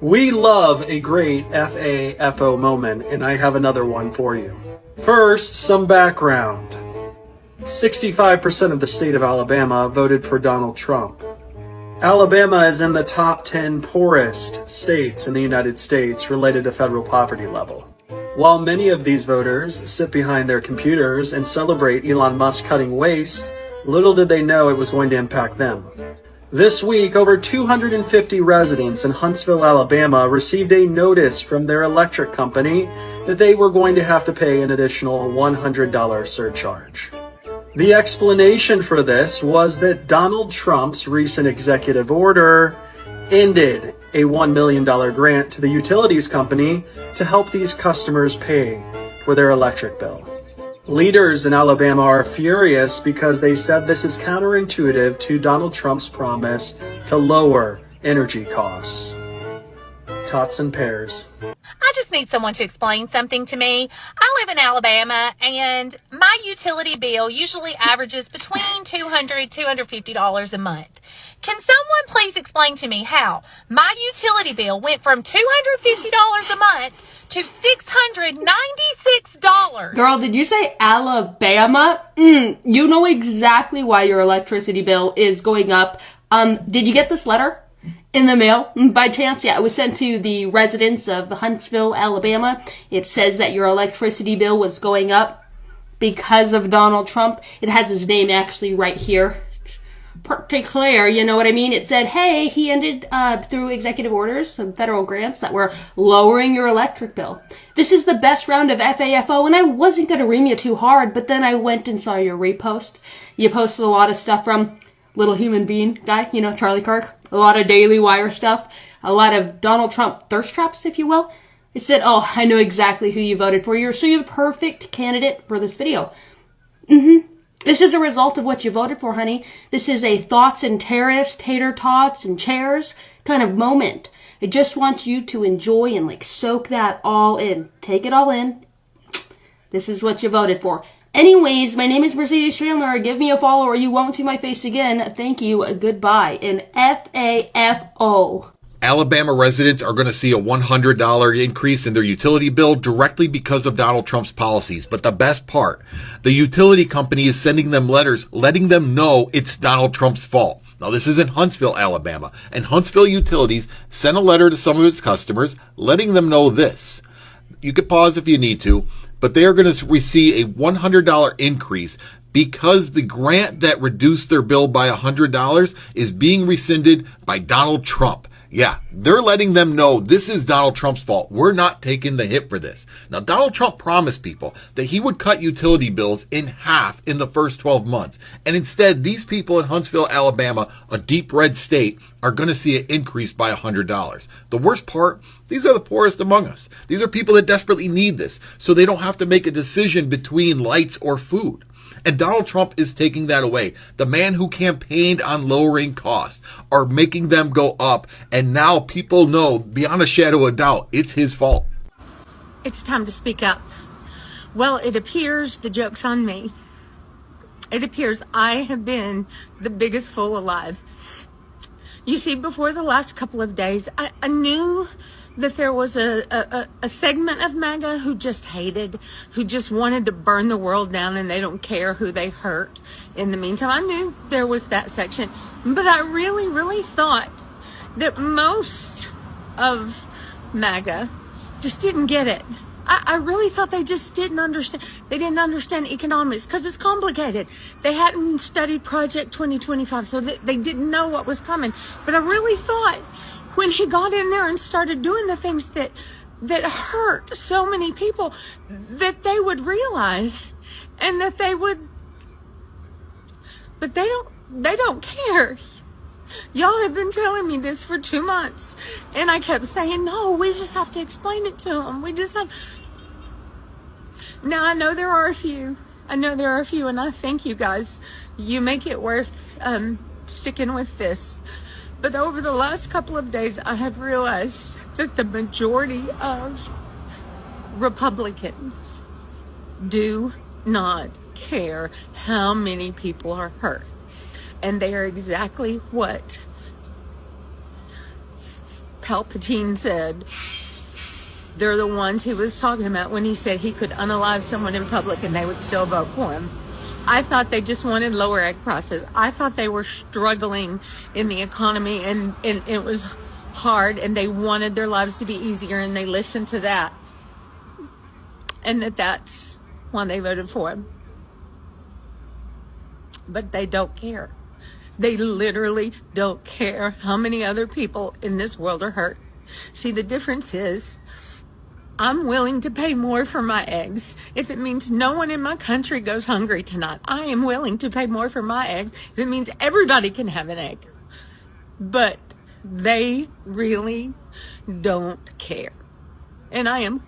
We love a great FAFO moment, and I have another one for you. First, some background. 65% of the state of Alabama voted for Donald Trump. Alabama is in the top 10 poorest states in the United States related to federal poverty level. While many of these voters sit behind their computers and celebrate Elon Musk cutting waste, little did they know it was going to impact them. This week, over 250 residents in Huntsville, Alabama received a notice from their electric company that they were going to have to pay an additional $100 surcharge. The explanation for this was that Donald Trump's recent executive order ended a $1 million grant to the utilities company to help these customers pay for their electric bill. Leaders in Alabama are furious because they said this is counterintuitive to Donald Trump's promise to lower energy costs. Tots and pears. I just need someone to explain something to me. I live in Alabama, and my utility bill usually averages between $200 to $250 a month. Can someone please explain to me how my utility bill went from $250 a month to $696? Girl, did you say Alabama? You know exactly why your electricity bill is going up. Did you get this letter in the mail by chance? Yeah, it was sent to the residents of Huntsville, Alabama. It says that your electricity bill was going up because of Donald Trump. It has his name actually right here. Pretty clear, you know what I mean? It said, hey, he ended through executive orders, some federal grants that were lowering your electric bill. This is the best round of FAFO, and I wasn't going to ream you too hard, but then I went and saw your repost. You posted a lot of stuff from Little Human Being guy, you know, Charlie Kirk. A lot of Daily Wire stuff. A lot of Donald Trump thirst traps, if you will. It said, oh, I know exactly who you voted for. You're the perfect candidate for this video. This is a result of what you voted for, honey. This is a thoughts and tariffs, tater tots and chairs kind of moment. I just want you to enjoy and soak that all in. Take it all in. This is what you voted for. Anyways, my name is Mercedes Chandler. Give me a follow or you won't see my face again. Thank you. Goodbye. And FAFO. Alabama residents are going to see a $100 increase in their utility bill directly because of Donald Trump's policies. But the best part, the utility company is sending them letters letting them know it's Donald Trump's fault. Now, this is in Huntsville, Alabama, and Huntsville Utilities sent a letter to some of its customers letting them know this. You could pause if you need to, but they are going to receive a $100 increase because the grant that reduced their bill by $100 is being rescinded by Donald Trump. Yeah, they're letting them know this is Donald Trump's fault. We're not taking the hit for this. Now, Donald Trump promised people that he would cut utility bills in half in the first 12 months. And instead, these people in Huntsville, Alabama, a deep red state, are going to see it increase by $100. The worst part, these are the poorest among us. These are people that desperately need this, so they don't have to make a decision between lights or food. And Donald Trump is taking that away. The man who campaigned on lowering costs are making them go up. And now people know beyond a shadow of doubt, it's his fault. It's time to speak up. Well, it appears the joke's on me. It appears I have been the biggest fool alive. You see, before the last couple of days, I knew that there was a segment of MAGA who just hated, who just wanted to burn the world down and they don't care who they hurt. In the meantime, I knew there was that section, but I really, really thought that most of MAGA just didn't get it. I really thought they just didn't understand. They didn't understand economics because it's complicated. They hadn't studied Project 2025, so they didn't know what was coming. But I really thought when he got in there and started doing the things that hurt so many people, that they would realize and that they would, but they don't care. Y'all have been telling me this for 2 months, and I kept saying, no, we just have to explain it to them. We just have. Now, I know there are a few, and I thank you guys. You make it worth sticking with this. But over the last couple of days, I have realized that the majority of Republicans do not care how many people are hurt. And they are exactly what Palpatine said, they're the ones he was talking about when he said he could unalive someone in public and they would still vote for him. I thought they just wanted lower egg prices. I thought they were struggling in the economy and it was hard and they wanted their lives to be easier and they listened to that. And that's why they voted for him. But they don't care. They literally don't care how many other people in this world are hurt. See, the difference is I'm willing to pay more for my eggs. If it means no one in my country goes hungry tonight, I am willing to pay more for my eggs. If it means everybody can have an egg. But they really don't care. And I am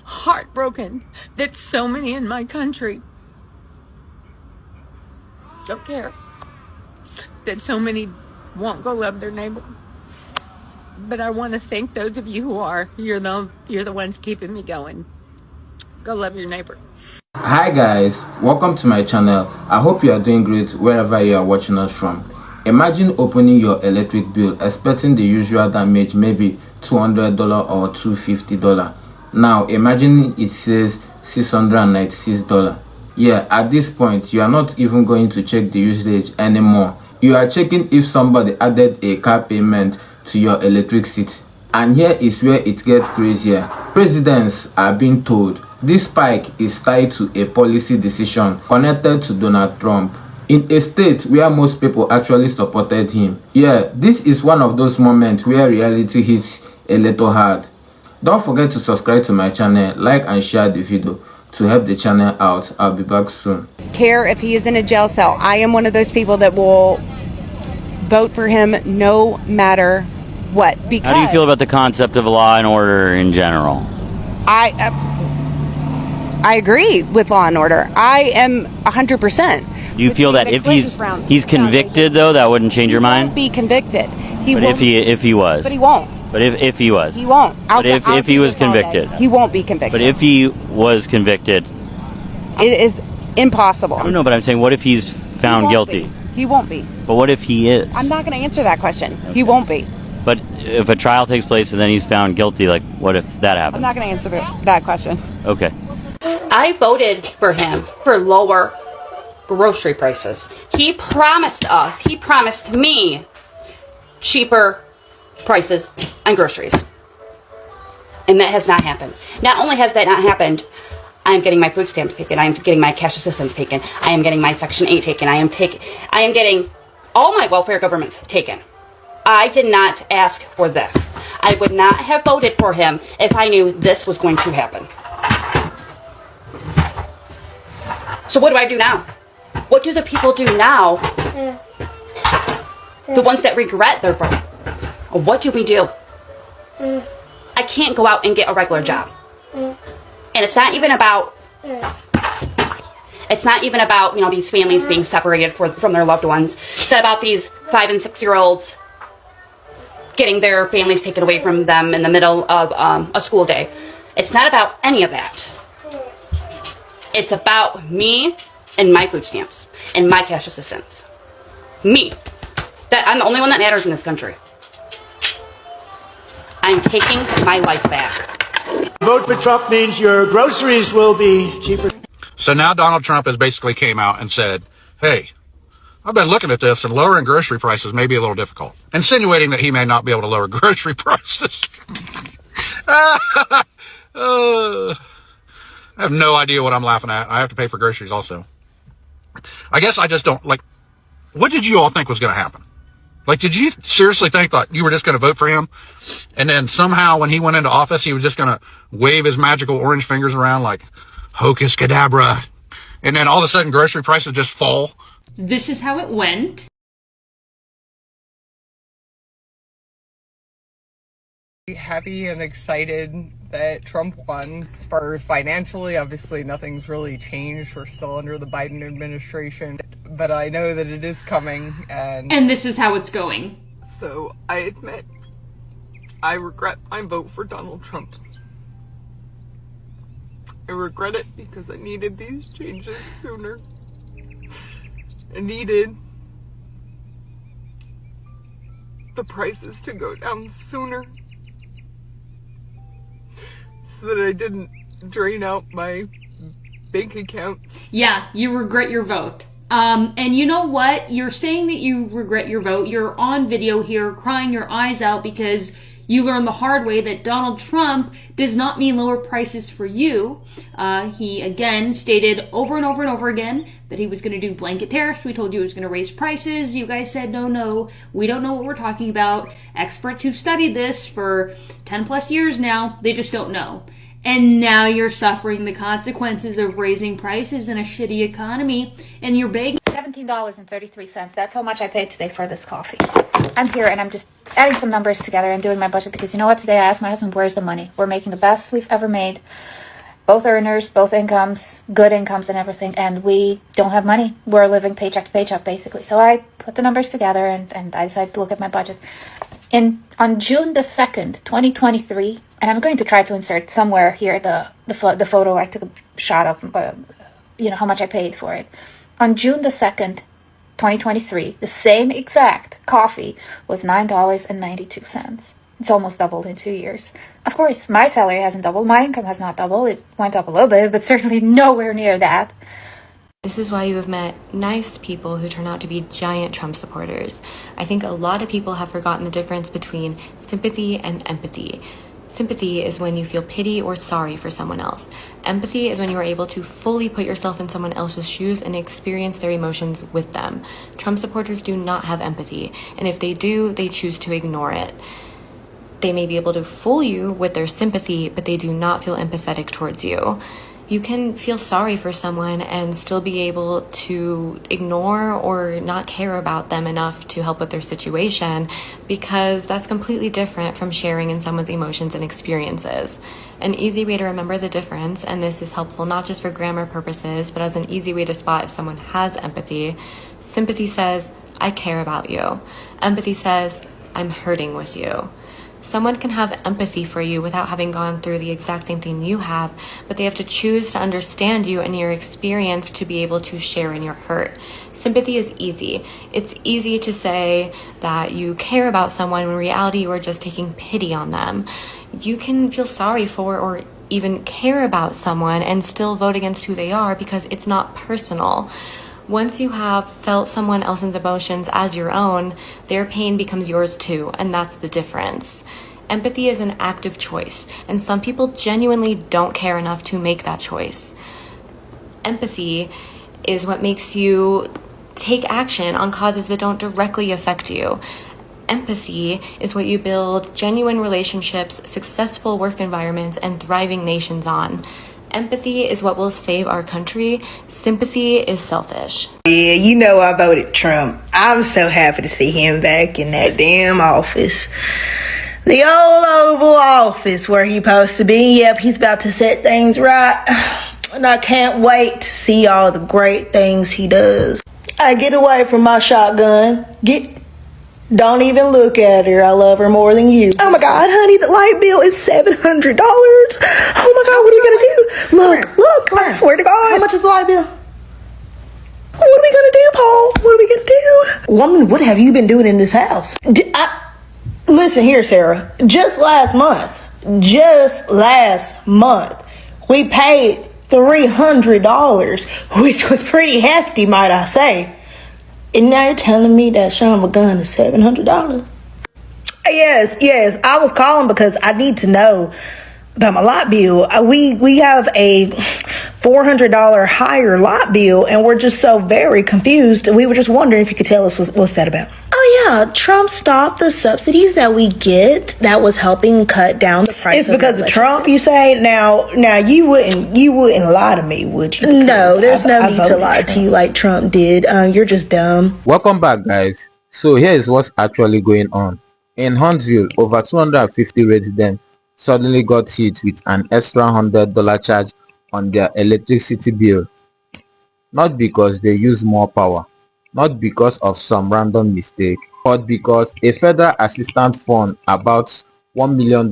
heartbroken that so many in my country don't care. That so many won't go love their neighbor. But I want to thank those of you who are. You're the ones keeping me going. Go love your neighbor. Hi guys, welcome to my channel. I hope you are doing great wherever you are watching us from. Imagine opening your electric bill expecting the usual damage, maybe $200 or $250. Now imagine it says $696. Yeah, at this point you are not even going to check the usage anymore. You are checking if somebody added a car payment to your electricity. And here is where it gets crazier. Presidents are being told this spike is tied to a policy decision connected to Donald Trump in a state where most people actually supported him. Yeah, this is one of those moments where reality hits a little hard. Don't forget to subscribe to my channel, like and share the video to help the channel out. I'll be back soon. Care if he is in a jail cell. I am one of those people that will vote for him no matter what. Because how do you feel about the concept of law and order in general? I agree with law and order. I am 100%. Do you feel that if he's convicted though, that wouldn't change your mind? He won't be convicted. But if he was. But he won't. But if he was. He won't. But if he was convicted. He won't be convicted. But if he was convicted. It is impossible. I don't know, but I'm saying what if he's found guilty? He won't be. But what if he is? I'm not going to answer that question. Okay. He won't be. But if a trial takes place and then he's found guilty, like what if that happens? I'm not going to answer that question. Okay. I voted for him for lower grocery prices. He promised me cheaper prices on groceries. And that has not happened. Not only has that not happened, I am getting my food stamps taken. I am getting my cash assistance taken. I am getting my Section 8 taken. I am getting all my welfare governments taken. I did not ask for this. I would not have voted for him if I knew this was going to happen. So what do I do now? What do the people do now? The ones that regret their vote. What do we do? I can't go out and get a regular job. And it's not even about, these families being separated from their loved ones. It's not about these 5 and 6 year olds getting their families taken away from them in the middle of a school day. It's not about any of that. It's about me and my food stamps and my cash assistance. Me. That I'm the only one that matters in this country. I'm taking my life back. Vote for Trump means your groceries will be cheaper. So now Donald Trump has basically came out and said, hey, I've been looking at this and lowering grocery prices may be a little difficult, insinuating that he may not be able to lower grocery prices. I have no idea what I'm laughing at. I have to pay for groceries also. I guess I just don't, what did you all think was going to happen? Did you seriously think that you were just going to vote for him? And then somehow when he went into office, he was just going to wave his magical orange fingers around like hocus cadabra. And then all of a sudden grocery prices just fall. This is how it went. Happy and excited that Trump won. As far as financially, obviously nothing's really changed. We're still under the Biden administration, but I know that it is coming, and this is how it's going. So I admit I regret my vote for Donald Trump. I regret it because I needed these changes sooner. I needed the prices to go down sooner. that I didn't drain out my bank account. Yeah, you regret your vote. And you know what? You're saying that you regret your vote. You're on video here crying your eyes out because you learned the hard way that Donald Trump does not mean lower prices for you. He again stated over and over and over again that he was going to do blanket tariffs. We told you he was going to raise prices. You guys said, no, we don't know what we're talking about. Experts who've studied this for 10 plus years now, they just don't know. And now you're suffering the consequences of raising prices in a shitty economy, and you're begging. $17.33. That's how much I paid today for this coffee. I'm here and I'm just adding some numbers together and doing my budget because you know what? Today I asked my husband, where's the money? We're making the best we've ever made. Both earners, both incomes, good incomes and everything, and we don't have money. We're living paycheck to paycheck basically. So I put the numbers together and I decided to look at my budget. On June the 2nd, 2023, and I'm going to try to insert somewhere here the photo I took a shot of, how much I paid for it. On June the 2nd, 2023, the same exact coffee was $9.92. It's almost doubled in 2 years. Of course, my salary hasn't doubled. My income has not doubled. It went up a little bit, but certainly nowhere near that. This is why you have met nice people who turn out to be giant Trump supporters. I think a lot of people have forgotten the difference between sympathy and empathy. Sympathy is when you feel pity or sorry for someone else. Empathy is when you are able to fully put yourself in someone else's shoes and experience their emotions with them. Trump supporters do not have empathy, and if they do, they choose to ignore it. They may be able to fool you with their sympathy, but they do not feel empathetic towards you. You can feel sorry for someone and still be able to ignore or not care about them enough to help with their situation, because that's completely different from sharing in someone's emotions and experiences. An easy way to remember the difference, and this is helpful not just for grammar purposes, but as an easy way to spot if someone has empathy. Sympathy says, I care about you. Empathy says, I'm hurting with you. Someone can have empathy for you without having gone through the exact same thing you have, but they have to choose to understand you and your experience to be able to share in your hurt. Sympathy is easy. It's easy to say that you care about someone when in reality you are just taking pity on them. You can feel sorry for or even care about someone and still vote against who they are because it's not personal. Once you have felt someone else's emotions as your own, their pain becomes yours too, and that's the difference. Empathy is an active choice, and some people genuinely don't care enough to make that choice. Empathy is what makes you take action on causes that don't directly affect you. Empathy is what you build genuine relationships, successful work environments, and thriving nations on. Empathy is what will save our country. Sympathy is selfish. Yeah, you know I voted Trump. I'm so happy to see him back in that damn office. The old Oval Office where he's supposed to be. Yep, he's about to set things right. And I can't wait to see all the great things he does. I get away from my shotgun. Don't even look at her. I love her more than you. Oh my God, honey, the light bill is $700. Oh my God, what are we gonna do? Look, I swear to God. How much is the light bill? What are we gonna do, Paul? What are we gonna do? Woman, what have you been doing in this house? Listen here, Sarah. Just last month, we paid $300, which was pretty hefty, might I say. And now you're telling me that Sean McGunn is $700? Yes. I was calling because I need to know about my lot bill. We have a $400 higher lot bill, and we're just so very confused. We were just wondering if you could tell us what's that about. Oh yeah, Trump stopped the subsidies that we get that was helping cut down the price. It's because of Trump, you say? Now you wouldn't lie to me, would you? No, there's no need to lie to you like Trump did. You're just dumb. Welcome back, guys. So here is what's actually going on. In Huntsville, over 250 residents suddenly got hit with an extra $100 charge on their electricity bill. Not because they use more power, not because of some random mistake, but because a federal assistance fund about $1 million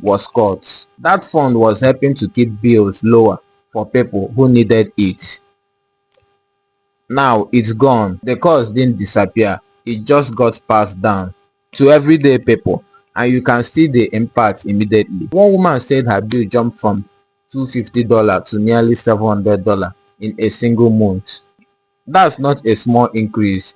was cut. That fund was helping to keep bills lower for people who needed it. Now it's gone. The cost didn't disappear, it just got passed down to everyday people. and you can see the impact immediately. One woman said her bill jumped from $250 to nearly $700 in a single month. That's not a small increase.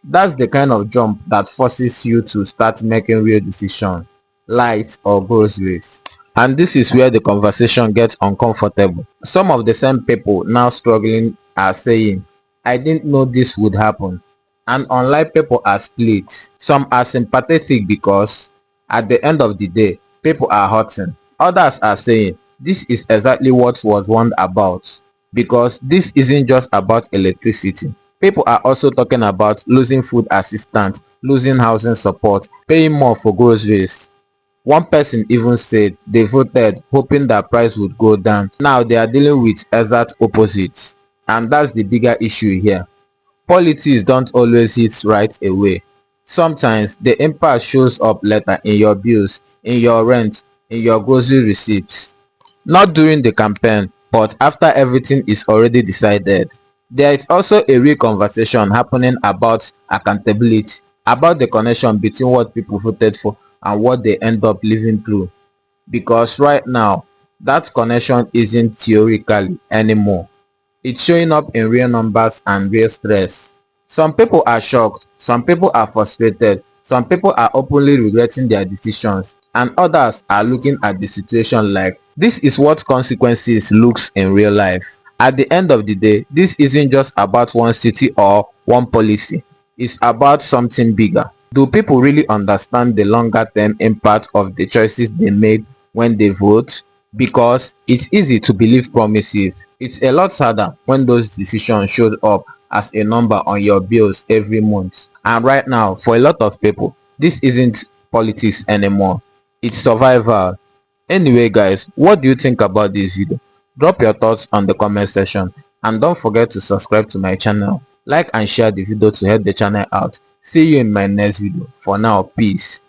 That's the kind of jump that forces you to start making real decisions, light or groceries. And this is where the conversation gets uncomfortable. Some of the same people now struggling are saying, I didn't know this would happen. And unlike people are split. Some are sympathetic because at the end of the day, people are hurting. Others are saying, this is exactly what was warned about. Because this isn't just about electricity. People are also talking about losing food assistance, losing housing support, paying more for groceries. One person even said they voted hoping that price would go down. Now they are dealing with exact opposites. And that's the bigger issue here. Politics don't always hit right away. Sometimes the impact shows up later in your bills, in your rent, in your grocery receipts. Not during the campaign, but after everything is already decided. There is also a real conversation happening about accountability, about the connection between what people voted for and what they end up living through. Because right now, that connection isn't theoretical anymore. It's showing up in real numbers and real stress. Some people are shocked, some people are frustrated, some people are openly regretting their decisions, and others are looking at the situation like this is what consequences looks in real life. At the end of the day, this isn't just about one city or one policy. It's about something bigger. Do people really understand the longer term impact of the choices they made when they vote? Because it's easy to believe promises. It's a lot harder when those decisions showed up as a number on your bills every month. And right now, for a lot of people, this isn't politics anymore. It's survival. Anyway guys, what do you think about this video? Drop your thoughts on the comment section and don't forget to subscribe to my channel. Like and share the video to help the channel out. See you in my next video. For now, peace.